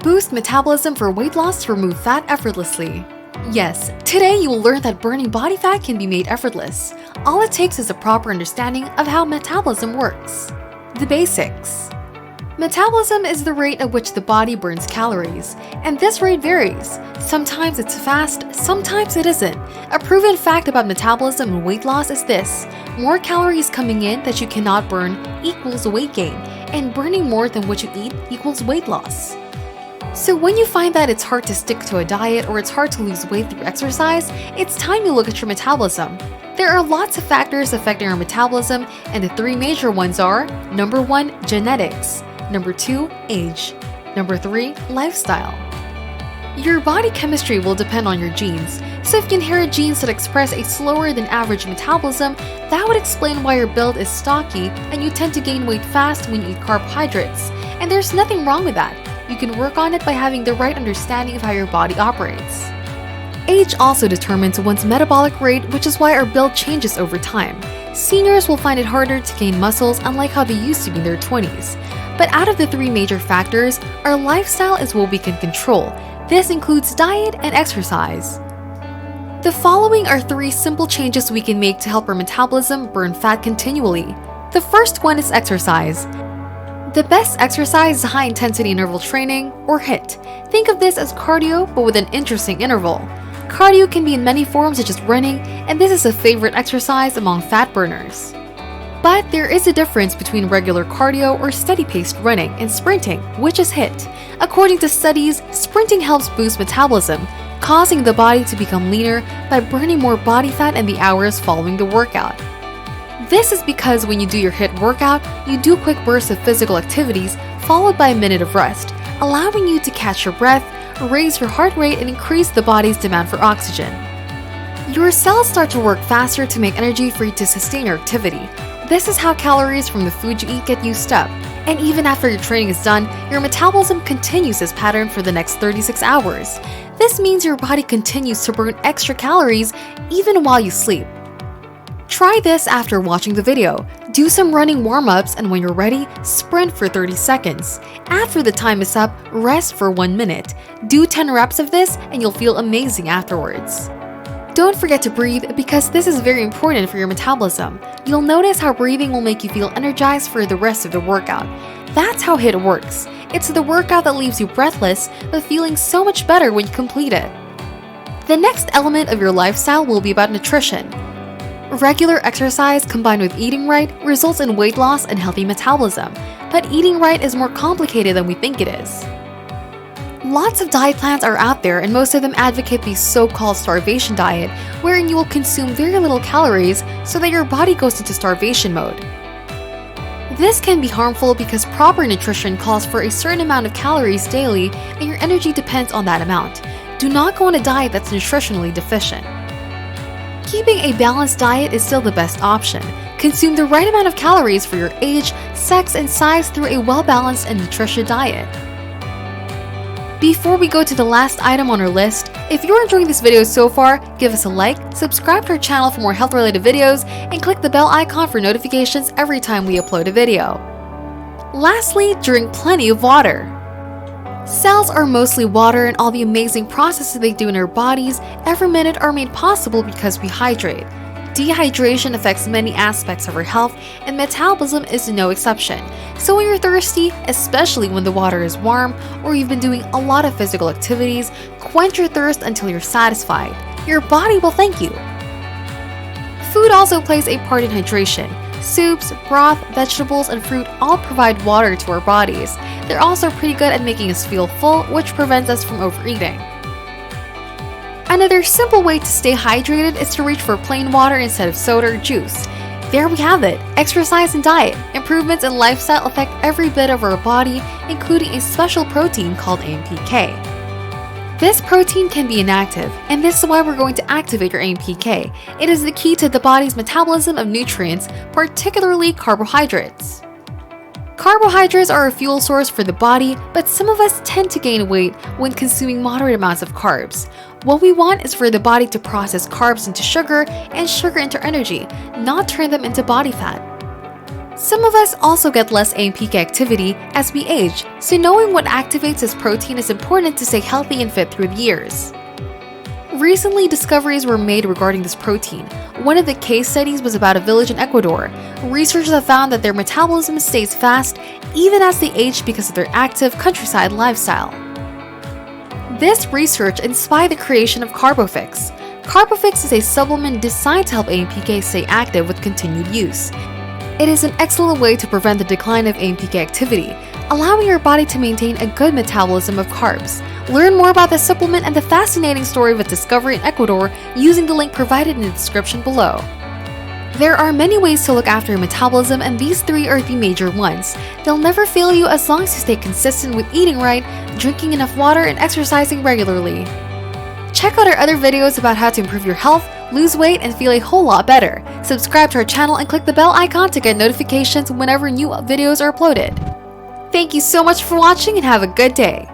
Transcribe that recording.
Boost metabolism for weight loss to remove fat effortlessly. Yes, today you will learn that burning body fat can be made effortless. All it takes is a proper understanding of how metabolism works. The basics. Metabolism is the rate at which the body burns calories, and this rate varies. Sometimes it's fast, sometimes it isn't. A proven fact about metabolism and weight loss is this: more calories coming in that you cannot burn equals weight gain, and burning more than what you eat equals weight loss. So when you find that it's hard to stick to a diet or it's hard to lose weight through exercise, it's time you look at your metabolism. There are lots of factors affecting our metabolism, and the three major ones are: number 1, genetics, number 2, age, number 3, lifestyle. Your body chemistry will depend on your genes, so if you inherit genes that express a slower than average metabolism, that would explain why your build is stocky and you tend to gain weight fast when you eat carbohydrates. And there's nothing wrong with that. You can work on it by having the right understanding of how your body operates. Age also determines one's metabolic rate, which is why our build changes over time. Seniors will find it harder to gain muscles unlike how they used to be in their 20s. But out of the three major factors, our lifestyle is what we can control. This includes diet and exercise. The following are 3 simple changes we can make to help our metabolism burn fat continually. The first one is exercise. The best exercise is high-intensity interval training, or HIIT. Think of this as cardio, but with an interesting interval. Cardio can be in many forms such as running, and this is a favorite exercise among fat burners. But there is a difference between regular cardio or steady-paced running and sprinting, which is HIIT. According to studies, sprinting helps boost metabolism, causing the body to become leaner by burning more body fat in the hours following the workout. This is because when you do your HIIT workout, you do quick bursts of physical activities followed by a minute of rest, allowing you to catch your breath, raise your heart rate, and increase the body's demand for oxygen. Your cells start to work faster to make energy for you to sustain your activity. This is how calories from the food you eat get used up. And even after your training is done, your metabolism continues this pattern for the next 36 hours. This means your body continues to burn extra calories even while you sleep. Try this after watching the video. Do some running warm-ups, and when you're ready, sprint for 30 seconds. After the time is up, rest for 1 minute. Do 10 reps of this and you'll feel amazing afterwards. Don't forget to breathe, because this is very important for your metabolism. You'll notice how breathing will make you feel energized for the rest of the workout. That's how HIIT works. It's the workout that leaves you breathless, but feeling so much better when you complete it. The next element of your lifestyle will be about nutrition. Regular exercise combined with eating right results in weight loss and healthy metabolism, but eating right is more complicated than we think it is. Lots of diet plans are out there, and most of them advocate the so-called starvation diet, wherein you will consume very little calories so that your body goes into starvation mode. This can be harmful because proper nutrition calls for a certain amount of calories daily, and your energy depends on that amount. Do not go on a diet that's nutritionally deficient. Keeping a balanced diet is still the best option. Consume the right amount of calories for your age, sex, and size through a well-balanced and nutritious diet. Before we go to the last item on our list, if you're enjoying this video so far, give us a like, subscribe to our channel for more health-related videos, and click the bell icon for notifications every time we upload a video. Lastly, drink plenty of water. Cells are mostly water, and all the amazing processes they do in our bodies every minute are made possible because we hydrate. Dehydration affects many aspects of our health, and metabolism is no exception. So when you're thirsty, especially when the water is warm or you've been doing a lot of physical activities, quench your thirst until you're satisfied. Your body will thank you. Food also plays a part in hydration. Soups, broth, vegetables, and fruit all provide water to our bodies. They're also pretty good at making us feel full, which prevents us from overeating. Another simple way to stay hydrated is to reach for plain water instead of soda or juice. There we have it. Exercise and diet. Improvements in lifestyle affect every bit of our body, including a special protein called AMPK. This protein can be inactive, and this is why we're going to activate your AMPK. It is the key to the body's metabolism of nutrients, particularly carbohydrates. Carbohydrates are a fuel source for the body, but some of us tend to gain weight when consuming moderate amounts of carbs. What we want is for the body to process carbs into sugar and sugar into energy, not turn them into body fat. Some of us also get less AMPK activity as we age, so knowing what activates this protein is important to stay healthy and fit through the years. Recently, discoveries were made regarding this protein. One of the case studies was about a village in Ecuador. Researchers have found that their metabolism stays fast even as they age because of their active countryside lifestyle. This research inspired the creation of Carbofix. Carbofix is a supplement designed to help AMPK stay active with continued use. It is an excellent way to prevent the decline of AMPK activity, allowing your body to maintain a good metabolism of carbs. Learn more about this supplement and the fascinating story of its discovery in Ecuador using the link provided in the description below. There are many ways to look after your metabolism, and these 3 are the major ones. They'll never fail you as long as you stay consistent with eating right, drinking enough water, and exercising regularly. Check out our other videos about how to improve your health, lose weight, and feel a whole lot better. Subscribe to our channel and click the bell icon to get notifications whenever new videos are uploaded. Thank you so much for watching and have a good day!